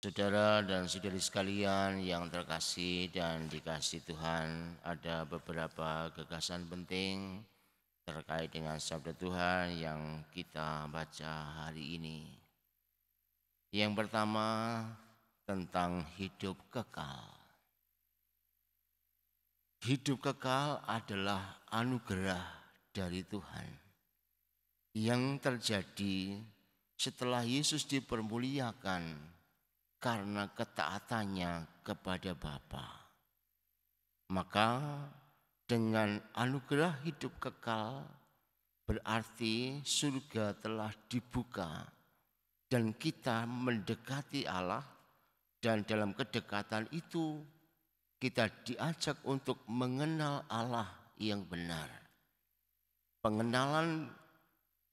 Saudara dan saudari sekalian yang terkasih dan dikasih Tuhan, ada beberapa gagasan penting terkait dengan sabda Tuhan yang kita baca hari ini. Yang pertama tentang hidup kekal. Hidup kekal adalah anugerah dari Tuhan yang terjadi setelah Yesus dipermuliakan karena ketaatannya kepada Bapa. Maka dengan anugerah hidup kekal berarti surga telah dibuka dan kita mendekati Allah, dan dalam kedekatan itu kita diajak untuk mengenal Allah yang benar. Pengenalan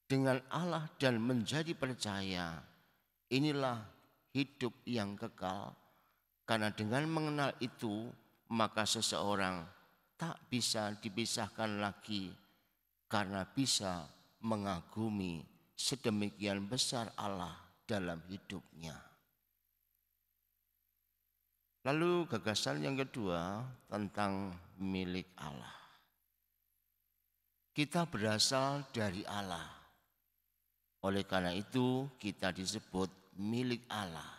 dengan Allah dan menjadi percaya, inilah hidup yang kekal, karena dengan mengenal itu maka seseorang tak bisa dipisahkan lagi karena bisa mengagumi sedemikian besar Allah dalam hidupnya. Lalu gagasan yang kedua tentang milik Allah. Kita berasal dari Allah. Oleh karena itu kita disebut milik Allah.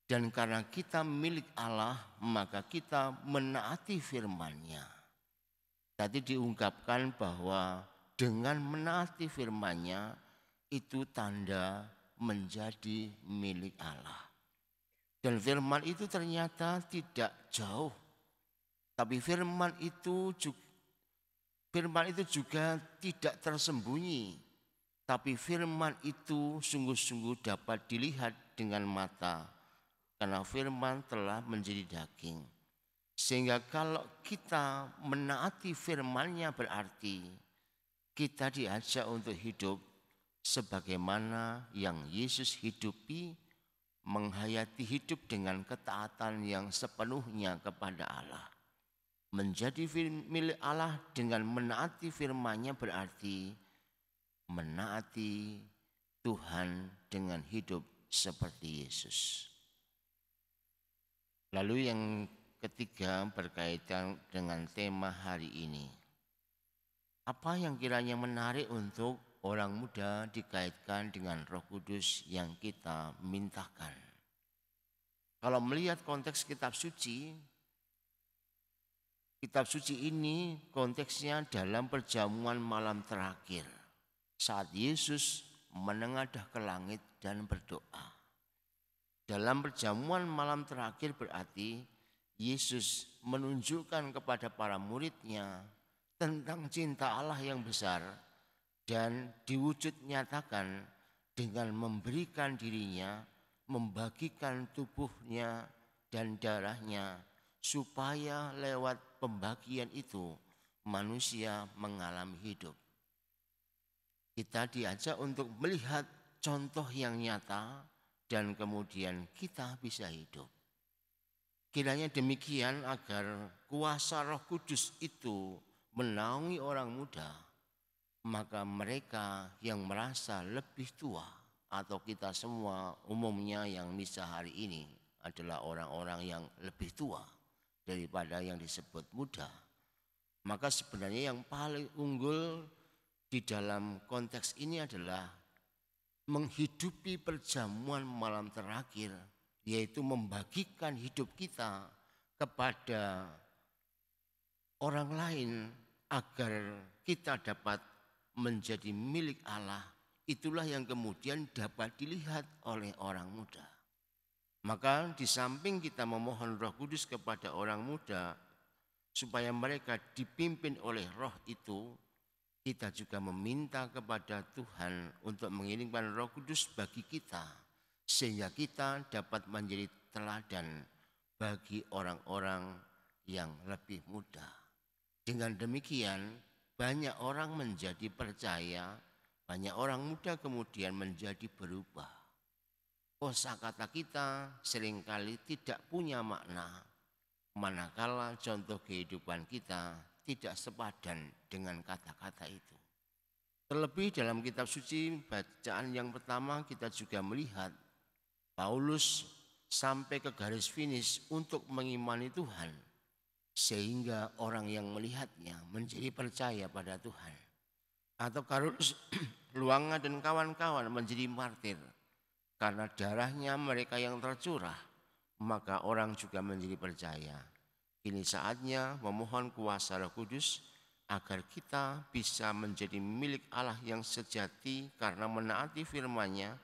Dan karena kita milik Allah, maka kita menaati firman-Nya. Tadi diungkapkan bahwa dengan menaati firman-Nya itu tanda menjadi milik Allah. Dan firman itu ternyata tidak jauh, tapi firman itu juga tidak tersembunyi. Tapi firman itu sungguh-sungguh dapat dilihat dengan mata, karena firman telah menjadi daging. Sehingga kalau kita menaati firman-Nya berarti kita diajak untuk hidup sebagaimana yang Yesus hidupi, menghayati hidup dengan ketaatan yang sepenuhnya kepada Allah. Menjadi milik Allah dengan menaati firman-Nya berarti menaati Tuhan dengan hidup seperti Yesus. Lalu yang ketiga berkaitan dengan tema hari ini. Apa yang kiranya menarik untuk orang muda dikaitkan dengan Roh Kudus yang kita mintakan? Kalau melihat konteks kitab suci ini konteksnya dalam perjamuan malam terakhir, saat Yesus menengadah ke langit dan berdoa. Dalam perjamuan malam terakhir berarti Yesus menunjukkan kepada para murid-Nya tentang cinta Allah yang besar dan diwujud nyatakan dengan memberikan dirinya, membagikan tubuhnya dan darahnya, supaya lewat pembagian itu manusia mengalami hidup. Kita diajak untuk melihat contoh yang nyata dan kemudian kita bisa hidup. Kiranya demikian agar kuasa Roh Kudus itu menaungi orang muda, maka mereka yang merasa lebih tua atau kita semua umumnya yang misa hari ini adalah orang-orang yang lebih tua daripada yang disebut muda. Maka sebenarnya yang paling unggul di dalam konteks ini adalah menghidupi perjamuan malam terakhir, yaitu membagikan hidup kita kepada orang lain agar kita dapat menjadi milik Allah. Itulah yang kemudian dapat dilihat oleh orang muda. Maka di samping kita memohon Roh Kudus kepada orang muda supaya mereka dipimpin oleh Roh itu, kita juga meminta kepada Tuhan untuk mengirimkan Roh Kudus bagi kita, sehingga kita dapat menjadi teladan bagi orang-orang yang lebih muda. Dengan demikian banyak orang menjadi percaya, banyak orang muda kemudian menjadi berubah. Kosakata kita seringkali tidak punya makna, manakala contoh kehidupan kita tidak sepadan dengan kata-kata itu. Terlebih dalam kitab suci bacaan yang pertama kita juga melihat Paulus sampai ke garis finish untuk mengimani Tuhan, sehingga orang yang melihatnya menjadi percaya pada Tuhan. Atau Karolus Luanga dan kawan-kawan menjadi martir karena darahnya mereka yang tercurah, maka orang juga menjadi percaya. Kini saatnya memohon kuasa Roh Kudus agar kita bisa menjadi milik Allah yang sejati karena menaati firman-Nya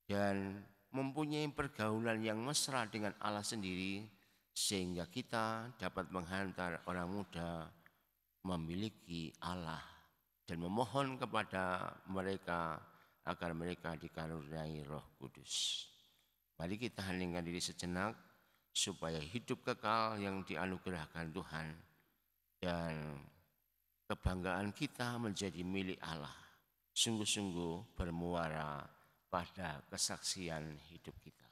dan mempunyai pergaulan yang mesra dengan Allah sendiri, sehingga kita dapat menghantar orang muda memiliki Allah dan memohon kepada mereka agar mereka dikaruniai Roh Kudus. Mari kita heningkan diri sejenak supaya hidup kekal yang dianugerahkan Tuhan dan kebanggaan kita menjadi milik Allah sungguh-sungguh bermuara pada kesaksian hidup kita.